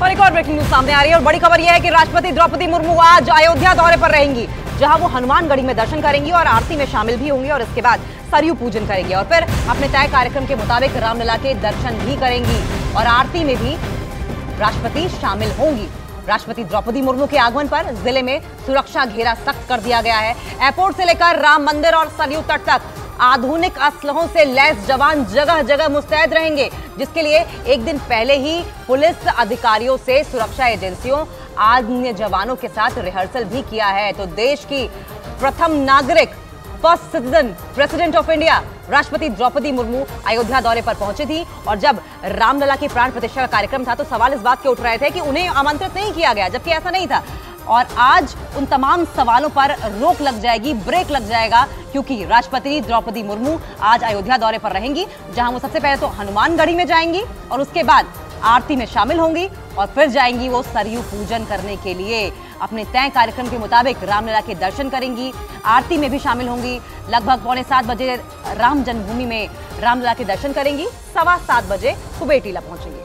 और एक और ब्रेकिंग न्यूज सामने आ रही है और बड़ी खबर यह है कि राष्ट्रपति द्रौपदी मुर्मू आज अयोध्या दौरे पर रहेंगी, जहां वो हनुमानगढ़ी में दर्शन करेंगी और आरती में शामिल भी होंगी और इसके बाद सरयू पूजन करेंगी और फिर अपने तय कार्यक्रम के मुताबिक रामलला के दर्शन भी करेंगी और आरती में भी राष्ट्रपति शामिल होंगी। राष्ट्रपति द्रौपदी मुर्मू के आगमन पर जिले में सुरक्षा घेरा सख्त कर दिया गया है। एयरपोर्ट से लेकर राम मंदिर और सरयू तट तक आधुनिक असलहों से लैस जवान जगह जगह मुस्तैद रहेंगे, जिसके लिए एक दिन पहले ही पुलिस अधिकारियों से सुरक्षा एजेंसियों अन्य जवानों के साथ रिहर्सल भी किया है। तो देश की प्रथम नागरिक, first citizen, president of India राष्ट्रपति द्रौपदी मुर्मू अयोध्या दौरे पर पहुंची थी और जब रामलला की प्राण प्रतिष्ठा का कार्यक्रम था तो सवाल इस बात के उठ रहे थे कि उन्हें आमंत्रित नहीं किया गया, जबकि ऐसा नहीं था। और आज उन तमाम सवालों पर रोक लग जाएगी, ब्रेक लग जाएगा, क्योंकि राष्ट्रपति द्रौपदी मुर्मू आज अयोध्या दौरे पर रहेंगी, जहां वो सबसे पहले तो हनुमानगढ़ी में जाएंगी और उसके बाद आरती में शामिल होंगी और फिर जाएंगी वो सरयू पूजन करने के लिए। अपने तय कार्यक्रम के मुताबिक रामलला के दर्शन करेंगी, आरती में भी शामिल होंगी। लगभग 6:45 बजे राम जन्मभूमि में रामलला के दर्शन करेंगी, 7:15 बजे कुबेर पहुंचेंगी।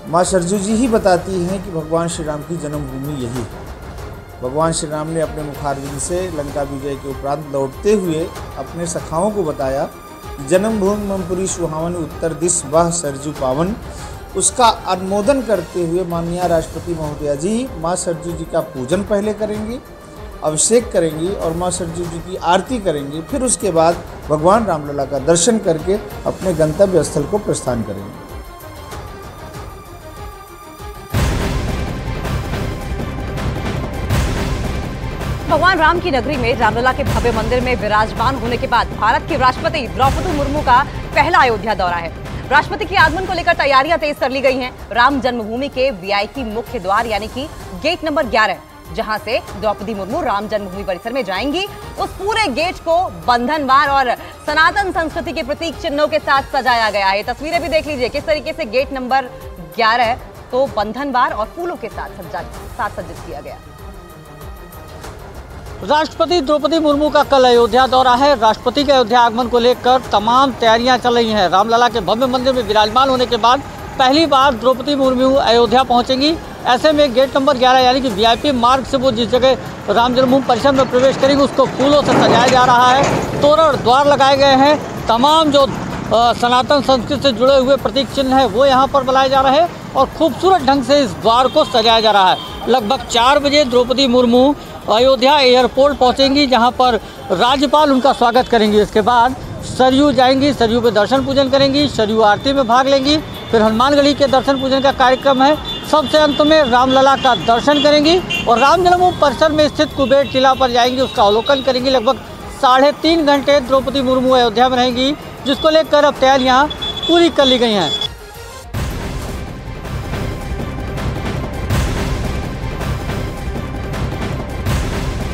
माँ सरजू जी ही बताती हैं कि भगवान श्री राम की जन्मभूमि यही है। भगवान श्री राम ने अपने मुखारविंद से लंका विजय के उपरांत लौटते हुए अपने सखाओं को बताया कि जन्मभूमि ममपुरी सुहावन, उत्तर दिश वह सरजू पावन। उसका अनुमोदन करते हुए माननीय राष्ट्रपति महोदया जी माँ सरजू जी का पूजन पहले करेंगी, अभिषेक करेंगी और माँ सरजू जी की आरती करेंगी। फिर उसके बाद भगवान रामलला का दर्शन करके अपने गंतव्य स्थल को प्रस्थान करेंगे। भगवान राम की नगरी में रामलला के भव्य मंदिर में विराजमान होने के बाद भारत की राष्ट्रपति द्रौपदी मुर्मू का पहला अयोध्या दौरा है। राष्ट्रपति के आगमन को लेकर तैयारियां तेज कर ली गई हैं। राम जन्मभूमि के वीआईपी मुख्य द्वार यानी कि गेट नंबर 11, जहां से द्रौपदी मुर्मू राम जन्मभूमि परिसर में जाएंगी, उस पूरे गेट को बंधनवार और सनातन संस्कृति के प्रतीक चिन्हों के साथ सजाया गया है। तस्वीरें भी देख लीजिए किस तरीके से गेट नंबर 11 को बंधनवार और फूलों के साथ सज्जित किया गया। राष्ट्रपति द्रौपदी मुर्मू का कल अयोध्या दौरा है। राष्ट्रपति के अयोध्या आगमन को लेकर तमाम तैयारियां चल रही हैं। रामलला के भव्य मंदिर में विराजमान होने के बाद पहली बार द्रौपदी मुर्मू अयोध्या पहुंचेंगी। ऐसे में गेट नंबर 11 यानी कि वीआईपी मार्ग से वो जिस जगह राम जन्मभूमि परिसर में प्रवेश करेंगे उसको फूलों से सजाया जा रहा है। तोरण द्वार लगाए गए हैं। तमाम जो सनातन संस्कृति से जुड़े हुए प्रतीक चिन्ह हैं वो यहाँ पर बनाए जा रहे हैं और खूबसूरत ढंग से इस द्वार को सजाया जा रहा है। लगभग 4 बजे द्रौपदी मुर्मू अयोध्या एयरपोर्ट पहुंचेंगी, जहां पर राज्यपाल उनका स्वागत करेंगी। इसके बाद सरयू जाएंगी, सरयू पे दर्शन पूजन करेंगी, सरयू आरती में भाग लेंगी, फिर हनुमानगढ़ी के दर्शन पूजन का कार्यक्रम है। सबसे अंत में रामलला का दर्शन करेंगी और राम जन्मभूमि परिसर में स्थित कुबेर टीला पर जाएंगी, उसका अवलोकन करेंगी। लगभग 3.5 घंटे द्रौपदी मुर्मू अयोध्या में रहेंगी, जिसको लेकर अब तैयारियाँ पूरी कर ली गई हैं।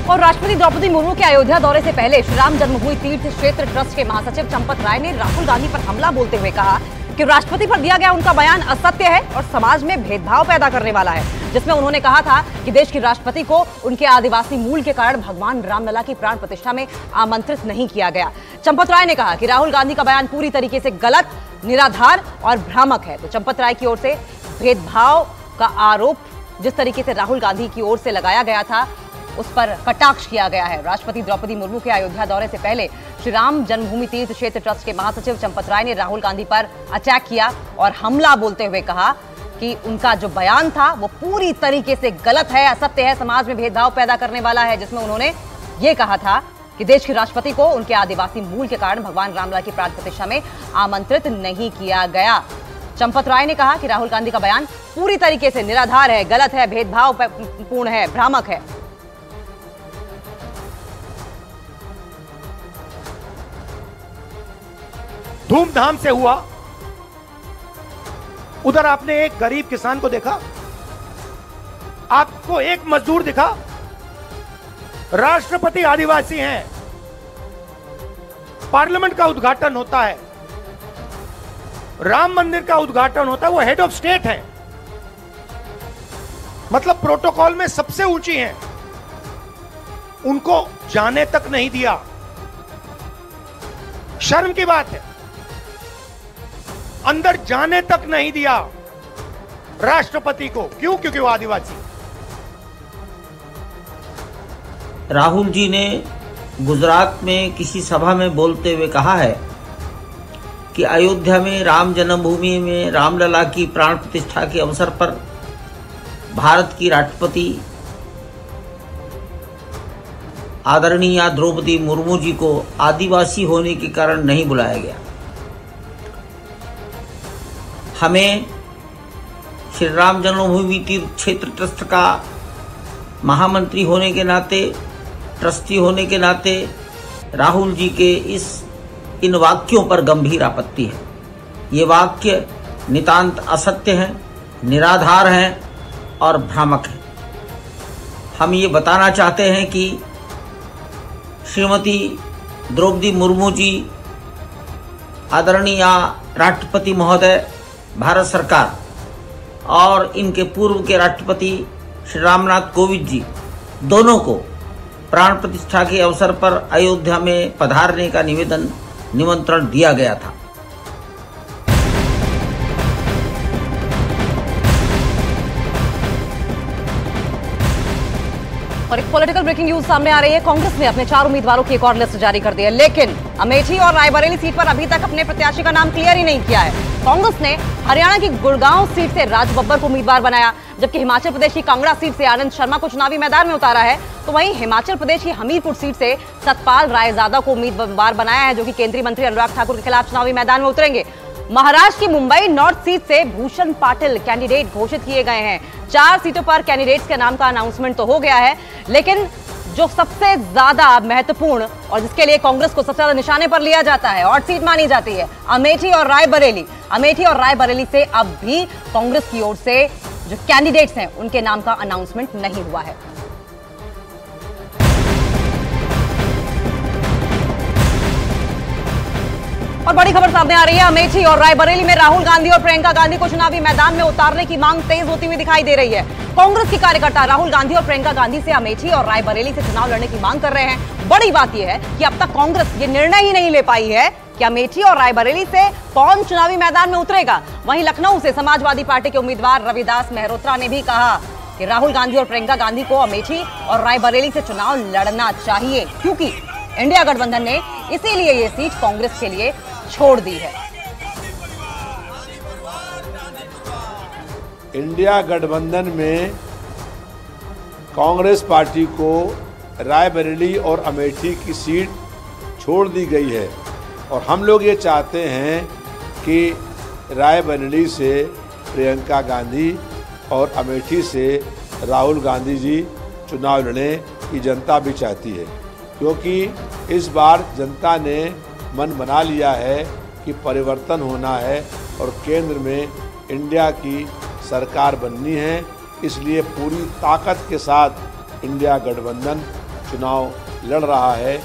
और राष्ट्रपति द्रौपदी मुर्मू के अयोध्या दौरे से पहले श्री राम जन्मभूमि तीर्थ क्षेत्र ट्रस्ट के महासचिव चंपत राय ने राहुल गांधी पर हमला बोलते हुए कहा कि राष्ट्रपति पर दिया गया उनका बयान असत्य है और समाज में भेदभाव पैदा करने वाला है, जिसमें उन्होंने कहा था कि देश की राष्ट्रपति को उनके आदिवासी मूल के कारण भगवान रामलला की प्राण प्रतिष्ठा में आमंत्रित नहीं किया गया। चंपत राय ने कहा कि राहुल गांधी का बयान पूरी तरीके से गलत, निराधार और भ्रामक है। तो चंपत राय की ओर से भेदभाव का आरोप जिस तरीके से राहुल गांधी की ओर से लगाया गया था उस पर कटाक्ष किया गया है। राष्ट्रपति द्रौपदी मुर्मू के अयोध्या दौरे से पहले श्री राम जन्मभूमि तीर्थ क्षेत्र ट्रस्ट के महासचिव चंपत राय ने राहुल गांधी पर अटैक किया और हमला बोलते हुए कहा कि उनका जो बयान था वो पूरी तरीके से गलत है, असत्य है, समाज में भेदभाव पैदा करने वाला है, जिसमें उन्होंने ये कहा था कि देश के राष्ट्रपति को उनके आदिवासी मूल के कारण भगवान रामलला की प्राण प्रतिष्ठा में आमंत्रित नहीं किया गया। चंपत राय ने कहा कि राहुल गांधी का बयान पूरी तरीके से निराधार है, गलत है, भेदभाव पूर्ण है, भ्रामक है। धूमधाम से हुआ। उधर आपने एक गरीब किसान को देखा, आपको एक मजदूर दिखा। राष्ट्रपति आदिवासी हैं, पार्लियामेंट का उद्घाटन होता है, राम मंदिर का उद्घाटन होता है, वो हेड ऑफ स्टेट है, मतलब प्रोटोकॉल में सबसे ऊंची हैं, उनको जाने तक नहीं दिया। शर्म की बात है, अंदर जाने तक नहीं दिया। राष्ट्रपति को। क्यों? क्योंकि वो आदिवासी। राहुल जी ने गुजरात में किसी सभा में बोलते हुए कहा है कि अयोध्या में राम जन्मभूमि में रामलला की प्राण प्रतिष्ठा के अवसर पर भारत की राष्ट्रपति आदरणीय द्रौपदी मुर्मू जी को आदिवासी होने के कारण नहीं बुलाया गया। हमें श्री राम जन्मभूमि तीर्थ क्षेत्र ट्रस्ट का महामंत्री होने के नाते, ट्रस्टी होने के नाते राहुल जी के इन वाक्यों पर गंभीर आपत्ति है। ये वाक्य नितांत असत्य हैं, निराधार हैं और भ्रामक हैं। हम ये बताना चाहते हैं कि श्रीमती द्रौपदी मुर्मू जी, आदरणीय राष्ट्रपति महोदय, भारत सरकार और इनके पूर्व के राष्ट्रपति श्री रामनाथ कोविंद जी दोनों को प्राण प्रतिष्ठा के अवसर पर अयोध्या में पधारने का निमंत्रण दिया गया था। और एक पॉलिटिकल ब्रेकिंग न्यूज सामने आ रही है। कांग्रेस ने अपने 4 उम्मीदवारों की एक और लिस्ट जारी कर दी है, लेकिन अमेठी और रायबरेली सीट पर अभी तक अपने प्रत्याशी का नाम क्लियर ही नहीं किया है। कांग्रेस ने हरियाणा की गुड़गांव सीट से राज बब्बर को उम्मीदवार बनाया, जबकि हिमाचल प्रदेश की कांगड़ा सीट से आनंद शर्मा को चुनावी मैदान में उतारा है। तो वहीं हिमाचल प्रदेश की हमीरपुर सीट से सतपाल रायजादा को उम्मीदवार बनाया है, जो कि केंद्रीय मंत्री अनुराग ठाकुर के खिलाफ चुनावी मैदान में उतरेंगे। महाराष्ट्र की मुंबई नॉर्थ सीट से भूषण पाटिल कैंडिडेट घोषित किए गए हैं। 4 सीटों पर कैंडिडेट्स के नाम का अनाउंसमेंट तो हो गया है, लेकिन जो सबसे ज्यादा महत्वपूर्ण और जिसके लिए कांग्रेस को सबसे ज्यादा निशाने पर लिया जाता है और सीट मानी जाती है, अमेठी और रायबरेली। अमेठी और रायबरेली से अब भी कांग्रेस की ओर से जो कैंडिडेट्स हैं उनके नाम का अनाउंसमेंट नहीं हुआ है। और बड़ी खबर सामने आ रही है। अमेठी और रायबरेली में राहुल गांधी और प्रियंका गांधी को चुनावी मैदान में उतारने की मांग तेज होती हुई दिखाई दे रही है। कांग्रेस के कार्यकर्ता राहुल गांधी और प्रियंका गांधी से अमेठी और रायबरेली से चुनाव लड़ने की मांग कर रहे हैं। बड़ी बात यह है कि अब तक कांग्रेस ये निर्णय ही नहीं ले पाई है कि अमेठी और रायबरेली से कौन चुनावी मैदान में उतरेगा। वहीं लखनऊ से समाजवादी पार्टी के उम्मीदवार रविदास मेहरोत्रा ने भी कहा कि राहुल गांधी और प्रियंका गांधी को अमेठी और रायबरेली से चुनाव लड़ना चाहिए, क्योंकि इंडिया गठबंधन ने इसीलिए ये सीट कांग्रेस के लिए छोड़ दी है। इंडिया गठबंधन में कांग्रेस पार्टी को रायबरेली और अमेठी की सीट छोड़ दी गई है और हम लोग ये चाहते हैं कि रायबरेली से प्रियंका गांधी और अमेठी से राहुल गांधी जी चुनाव लड़ें, की जनता भी चाहती है, क्योंकि इस बार जनता ने मन बना लिया है कि परिवर्तन होना है और केंद्र में इंडिया की सरकार बननी है। इसलिए पूरी ताकत के साथ इंडिया गठबंधन चुनाव लड़ रहा है।